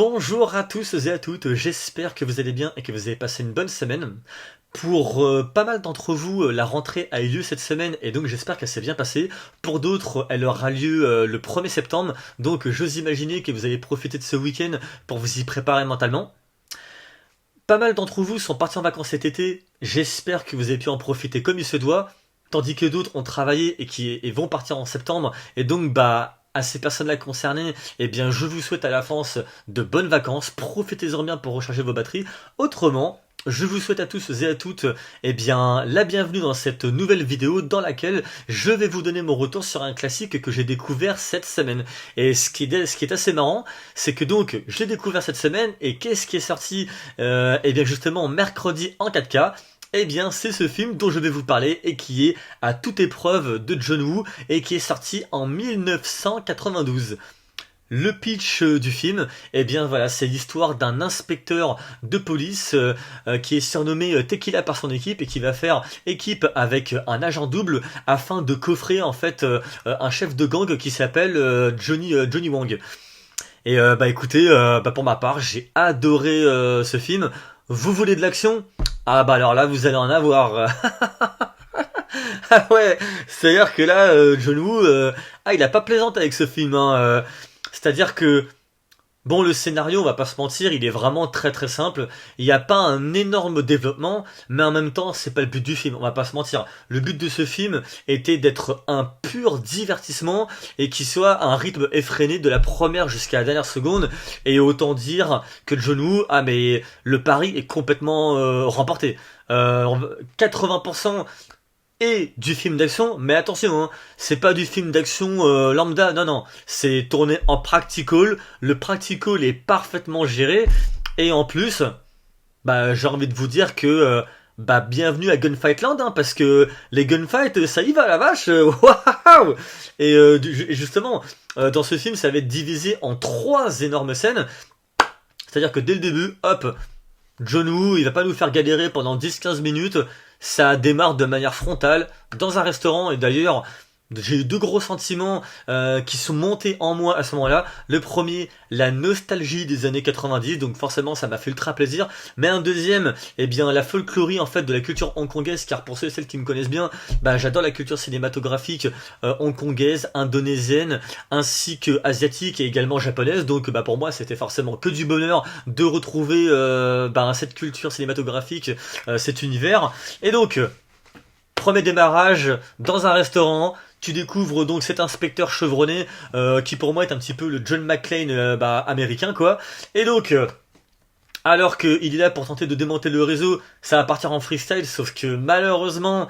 Bonjour à tous et à toutes, j'espère que vous allez bien et que vous avez passé une bonne semaine. Pour pas mal d'entre vous, la rentrée a eu lieu cette semaine et donc j'espère qu'elle s'est bien passée. Pour d'autres, elle aura lieu le 1er septembre, donc j'ose imaginer que vous allez profiter de ce week-end pour vous y préparer mentalement. Pas mal d'entre vous sont partis en vacances cet été, j'espère que vous avez pu en profiter comme il se doit, tandis que d'autres ont travaillé et vont partir en septembre, et donc à ces personnes-là concernées, eh bien je vous souhaite à l'avance de bonnes vacances, profitez-en bien pour recharger vos batteries. Autrement, je vous souhaite à tous et à toutes la bienvenue dans cette nouvelle vidéo dans laquelle je vais vous donner mon retour sur un classique que j'ai découvert cette semaine. Et ce qui est assez marrant, c'est que donc je l'ai découvert cette semaine et qu'est-ce qui est sorti eh bien justement mercredi en 4K. Eh bien, c'est ce film dont je vais vous parler et qui est à toute épreuve de John Woo et qui est sorti en 1992. Le pitch du film, eh bien voilà, c'est l'histoire d'un inspecteur de police qui est surnommé Tequila par son équipe et qui va faire équipe avec un agent double afin de coffrer en fait un chef de gang qui s'appelle Johnny Wang. Et écoutez, pour ma part, j'ai adoré ce film. Vous voulez de l'action? Ah bah alors là, vous allez en avoir. Ah ouais, c'est-à-dire que là, John Woo, il a pas plaisante avec ce film. Hein. C'est-à-dire que, bon, le scénario, on va pas se mentir, il est vraiment très très simple. Il n'y a pas un énorme développement, mais en même temps, c'est pas le but du film, on va pas se mentir. Le but de ce film était d'être un pur divertissement et qu'il soit à un rythme effréné de la première jusqu'à la dernière seconde. Et autant dire que John Woo, mais le pari est complètement remporté. 80% et du film d'action, mais attention, hein, c'est pas du film d'action lambda, non, c'est tourné en practical, le practical est parfaitement géré, et en plus, j'ai envie de vous dire que, bienvenue à Gunfightland, hein, parce que les gunfights, ça y va la vache, waouh. Et justement, dans ce film, ça va être divisé en 3 énormes scènes, c'est-à-dire que dès le début, hop, John Woo, il va pas nous faire galérer pendant 10-15 minutes, ça démarre de manière frontale dans un restaurant et d'ailleurs j'ai eu 2 gros sentiments qui sont montés en moi à ce moment-là. Le premier, la nostalgie des années 90, donc forcément ça m'a fait ultra plaisir. Mais un deuxième, la folklorie en fait de la culture hongkongaise, car pour ceux et celles qui me connaissent bien, j'adore la culture cinématographique hongkongaise, indonésienne, ainsi que asiatique et également japonaise. Donc pour moi c'était forcément que du bonheur de retrouver cette culture cinématographique, cet univers. Et donc premier démarrage dans un restaurant, tu découvres donc cet inspecteur chevronné qui pour moi est un petit peu le John McClane américain quoi. Et donc alors qu'il est là pour tenter de démonter le réseau, ça va partir en freestyle, sauf que malheureusement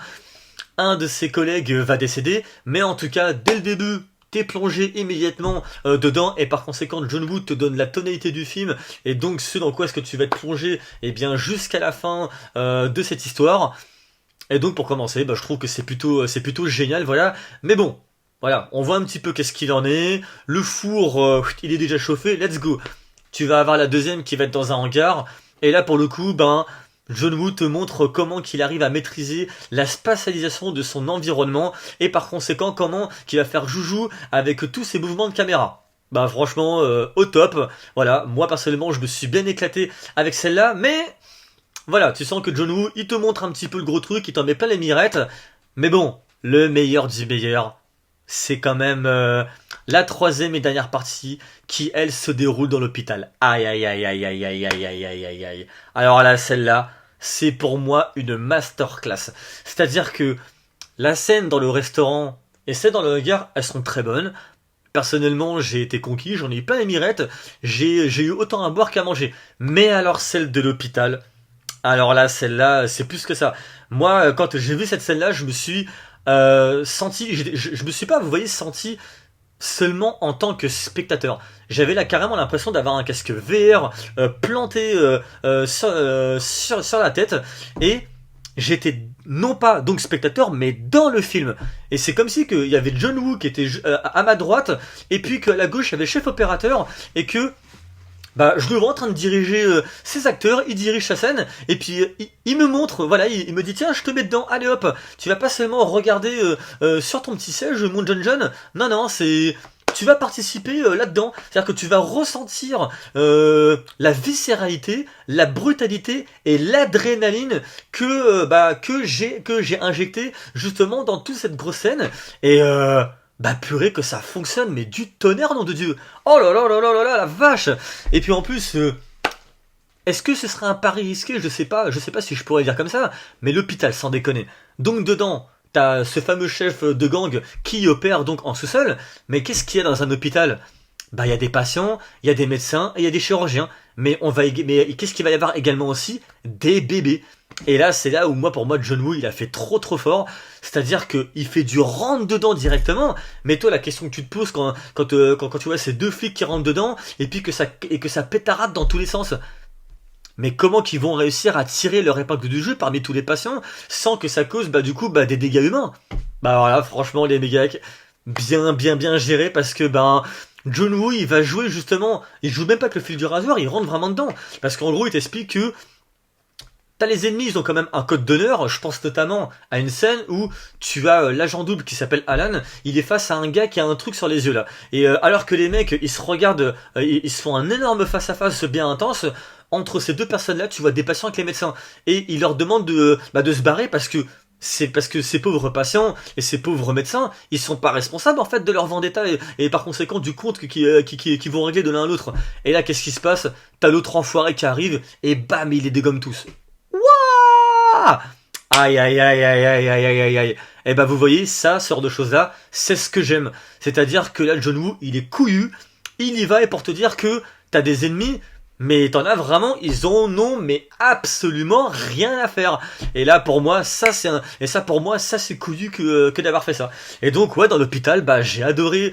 un de ses collègues va décéder, mais en tout cas dès le début t'es plongé immédiatement dedans et par conséquent John Woo te donne la tonalité du film et donc ce dans quoi est-ce que tu vas être plongé jusqu'à la fin de cette histoire. Et donc pour commencer, je trouve que c'est plutôt génial, voilà. Mais bon, voilà, on voit un petit peu qu'est-ce qu'il en est. Le four, il est déjà chauffé, let's go. Tu vas avoir la deuxième qui va être dans un hangar. Et là pour le coup, John Woo te montre comment qu'il arrive à maîtriser la spatialisation de son environnement. Et par conséquent, comment qu'il va faire joujou avec tous ses mouvements de caméra. Franchement, au top. Voilà, moi personnellement, je me suis bien éclaté avec celle-là, mais voilà, tu sens que John Woo, il te montre un petit peu le gros truc, il t'en met plein les mirettes. Mais bon, le meilleur du meilleur, c'est quand même la 3e et dernière partie qui, elle, se déroule dans l'hôpital. Aïe, aïe, aïe, aïe, aïe, aïe, aïe, aïe, aïe, aïe, aïe. Alors là, celle-là, c'est pour moi une masterclass. C'est-à-dire que la scène dans le restaurant et celle dans le hangar, elles sont très bonnes. Personnellement, j'ai été conquis, j'en ai eu plein les mirettes. J'ai eu autant à boire qu'à manger. Mais alors celle de l'hôpital... Alors là, celle-là, c'est plus que ça. Moi, quand j'ai vu cette scène-là, je me suis senti... Je me suis pas, vous voyez, senti seulement en tant que spectateur. J'avais là carrément l'impression d'avoir un casque VR planté sur la tête. Et j'étais non pas donc spectateur, mais dans le film. Et c'est comme si il y avait John Woo qui était à ma droite, et puis qu'à la gauche, il y avait le chef opérateur, et que... je le vois en train de diriger ses acteurs, il dirige sa scène, et puis il me montre, voilà, il me dit tiens je te mets dedans, allez hop, tu vas pas seulement regarder sur ton petit siège mon John, non, tu vas participer là-dedans. C'est-à-dire que tu vas ressentir la viscéralité, la brutalité et l'adrénaline que j'ai injecté justement dans toute cette grosse scène. Et bah purée que ça fonctionne, mais du tonnerre, nom de Dieu. Oh là là là là là là, la vache. Et puis en plus, est-ce que ce serait un pari risqué? Je sais pas si je pourrais dire comme ça, mais l'hôpital, sans déconner. Donc dedans, t'as ce fameux chef de gang qui opère donc en sous-sol, mais qu'est-ce qu'il y a dans un hôpital? Bah il y a des patients, il y a des médecins et il y a des chirurgiens. Mais qu'est-ce qu'il va y avoir également aussi? Des bébés. Et là, c'est là où pour moi, John Woo, il a fait trop fort. C'est-à-dire qu'il fait du rentre dedans directement. Mais toi, la question que tu te poses quand tu vois ces deux flics qui rentrent dedans et puis que ça pétarade dans tous les sens. Mais comment qu'ils vont réussir à tirer leur épingle du jeu parmi tous les patients sans que ça cause des dégâts humains? Bah voilà, franchement les méga bien gérés parce que John Woo il va jouer justement, il joue même pas que le fil du rasoir, il rentre vraiment dedans. Parce qu'en gros il t'explique que t'as les ennemis, ils ont quand même un code d'honneur. Je pense notamment à une scène où tu as l'agent double qui s'appelle Alan. Il est face à un gars qui a un truc sur les yeux là. Et alors que les mecs, ils se regardent, ils se font un énorme face à face bien intense. Entre ces deux personnes-là, tu vois des patients avec les médecins. Et ils leur demandent de se barrer parce que ces pauvres patients et ces pauvres médecins, ils sont pas responsables en fait de leur vendetta et par conséquent du compte qui vont régler de l'un à l'autre. Et là, qu'est-ce qui se passe? T'as l'autre enfoiré qui arrive et bam, il les dégomme tous. Wouah! Aïe aïe aïe aïe aïe aïe aïe aïe. Et vous voyez, ça, ce genre de choses là, c'est ce que j'aime. C'est-à-dire que là, John Woo, il est couillu, il y va et pour te dire que t'as des ennemis, mais t'en as vraiment, ils en ont mais absolument rien à faire. Et là pour moi, ça c'est couillu que d'avoir fait ça. Et donc ouais, dans l'hôpital, j'ai adoré,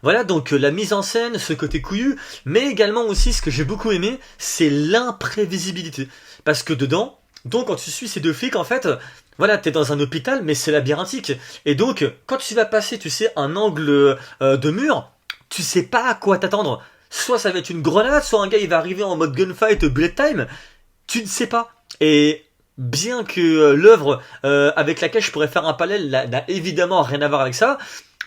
voilà donc la mise en scène, ce côté couillu, mais également aussi ce que j'ai beaucoup aimé, c'est l'imprévisibilité. Parce que dedans, donc quand tu suis ces deux flics en fait, voilà, t'es dans un hôpital, mais c'est labyrinthique. Et donc quand tu vas passer, tu sais, un angle de mur, tu sais pas à quoi t'attendre. Soit ça va être une grenade, soit un gars il va arriver en mode gunfight bullet time, tu ne sais pas. Et bien que l'œuvre avec laquelle je pourrais faire un parallèle n'a évidemment rien à voir avec ça,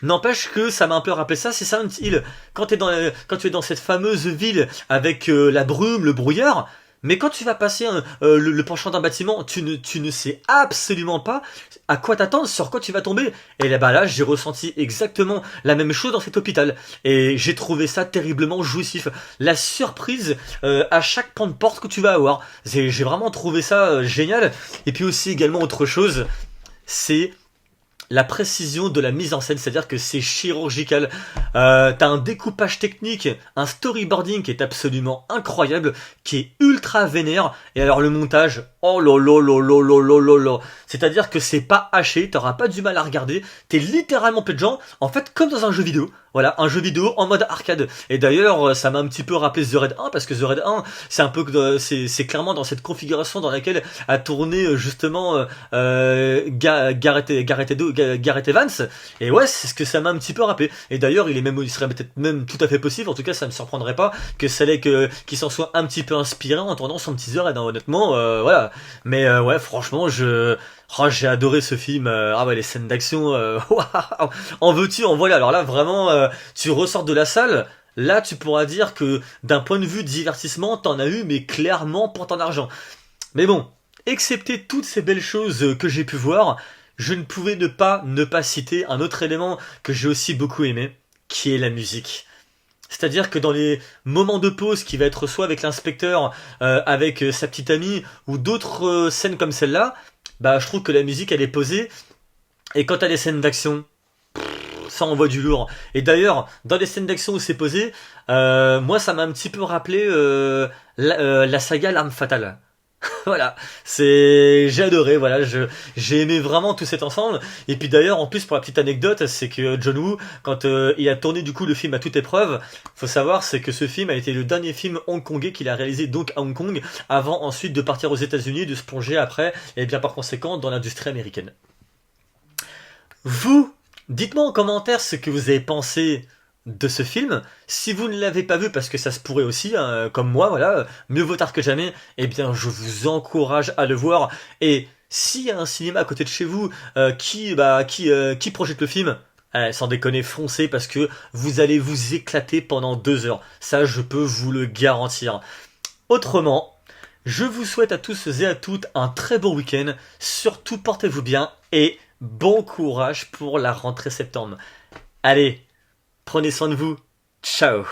n'empêche que ça m'a un peu rappelé ça, c'est Silent Hill. Quand tu es dans cette fameuse ville avec la brume, le brouillard, mais quand tu vas passer le penchant d'un bâtiment, tu ne sais absolument pas à quoi t'attendre, sur quoi tu vas tomber. Et là, j'ai ressenti exactement la même chose dans cet hôpital. Et j'ai trouvé ça terriblement jouissif. La surprise à chaque pan de porte que tu vas avoir. J'ai vraiment trouvé ça génial. Et puis aussi également autre chose, c'est la précision de la mise en scène, c'est-à-dire que c'est chirurgical. T'as un découpage technique, un storyboarding qui est absolument incroyable, qui est ultra vénère. Et alors le montage, oh là. C'est-à-dire que c'est pas haché, t'auras pas du mal à regarder. T'es littéralement plageant, en fait, comme dans un jeu vidéo. Voilà, un jeu vidéo en mode arcade. Et d'ailleurs, ça m'a un petit peu rappelé The Raid 1, parce que The Raid 1, c'est un peu, c'est clairement dans cette configuration dans laquelle a tourné justement Gareth Evans. Et ouais, c'est ce que ça m'a un petit peu rappelé. Et d'ailleurs, il serait peut-être même tout à fait possible, en tout cas, ça me surprendrait pas que ça l'ait qu'il s'en soit un petit peu inspiré en tournant son petit The Raid 1, honnêtement, voilà. Mais ouais, franchement, j'ai adoré ce film. Les scènes d'action, waouh, en veux-tu, en voilà. Alors là, vraiment, tu ressors de la salle. Là, tu pourras dire que d'un point de vue divertissement, t'en as eu, mais clairement pour ton argent. Mais bon, excepté toutes ces belles choses que j'ai pu voir, je ne pouvais ne pas citer un autre élément que j'ai aussi beaucoup aimé, qui est la musique. C'est-à-dire que dans les moments de pause qui va être soit avec l'inspecteur, avec sa petite amie, ou d'autres scènes comme celle-là, je trouve que la musique elle est posée. Et quand t'as les scènes d'action, ça envoie du lourd. Et d'ailleurs, dans les scènes d'action où c'est posé, moi ça m'a un petit peu rappelé la saga L'Arme Fatale. Voilà, j'ai adoré, voilà, j'ai aimé vraiment tout cet ensemble. Et puis d'ailleurs, en plus pour la petite anecdote, c'est que John Woo, quand il a tourné du coup le film à toute épreuve, faut savoir c'est que ce film a été le dernier film hongkongais qu'il a réalisé donc à Hong Kong, avant ensuite de partir aux États-Unis et de se plonger après, et bien par conséquent dans l'industrie américaine. Vous, dites-moi en commentaire ce que vous avez pensé de ce film. Si vous ne l'avez pas vu, parce que ça se pourrait aussi, hein, comme moi, voilà, mieux vaut tard que jamais, eh bien je vous encourage à le voir. Et s'il y a un cinéma à côté de chez vous qui projette le film, Sans déconner, foncez parce que vous allez vous éclater pendant 2 heures. Ça, je peux vous le garantir. Autrement, je vous souhaite à tous et à toutes un très bon week-end. Surtout, portez-vous bien et bon courage pour la rentrée septembre. Allez, prenez soin de vous. Ciao.